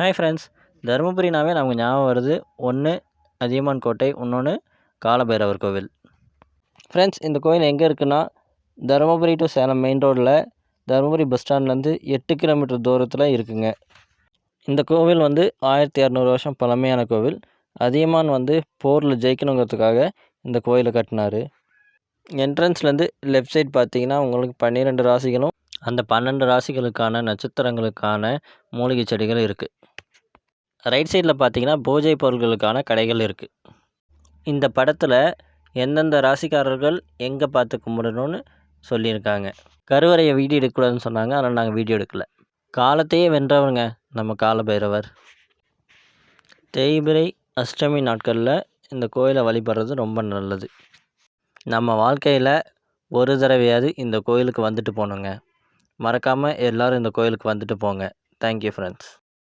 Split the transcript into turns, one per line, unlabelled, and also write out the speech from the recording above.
Hi friends, தருமபுரினாவே நமக்கு ஞாபகம் வருது. ஒன்று அதியமான் கோட்டை, இன்னொன்று காலபைரவர் கோவில். ஃப்ரெண்ட்ஸ், இந்த கோயில் எங்கே இருக்குன்னா, தருமபுரி டு சேலம் மெயின் ரோடில் தருமபுரி பஸ் ஸ்டாண்ட்லேருந்து 8 கிலோமீட்டர் தூரத்தில் இருக்குங்க. இந்த கோவில் 1200 வருஷம் பழமையான கோவில். அதியமான் போரில் ஜெயிக்கணுங்கிறதுக்காக இந்த கோயிலை கட்டினார். என்ட்ரன்ஸ்லேருந்து லெஃப்ட் சைட் பார்த்தீங்கன்னா உங்களுக்கு 12 ராசிகளும் அந்த 12 ராசிகளுக்கான நட்சத்திரங்களுக்கான மூலிகை செடிகள் இருக்குது. ரைட் சைடில் பார்த்தீங்கன்னா பூஜை பொருட்களுக்கான கடைகள் இருக்குது. இந்த படத்தில் எந்தெந்த ராசிக்காரர்கள் எங்கே பார்த்து கும்பிடணும்னு சொல்லியிருக்காங்க. கருவறையை வீடியோ எடுக்கக்கூடாதுன்னு சொன்னாங்க, அதனால் நாங்கள் வீடியோ எடுக்கலை. காலத்தையே வென்றவங்க நம்ம காலபைரவர். தேய்பிறை அஷ்டமி நாட்களில் இந்த கோயிலை வழிபடுறது ரொம்ப நல்லது. நம்ம வாழ்க்கையில் ஒரு தடவையாவது இந்த கோயிலுக்கு வந்துட்டு போகணுங்க. மறக்காமல் எல்லோரும் இந்த கோயிலுக்கு வந்துட்டு போங்க. Thank you friends.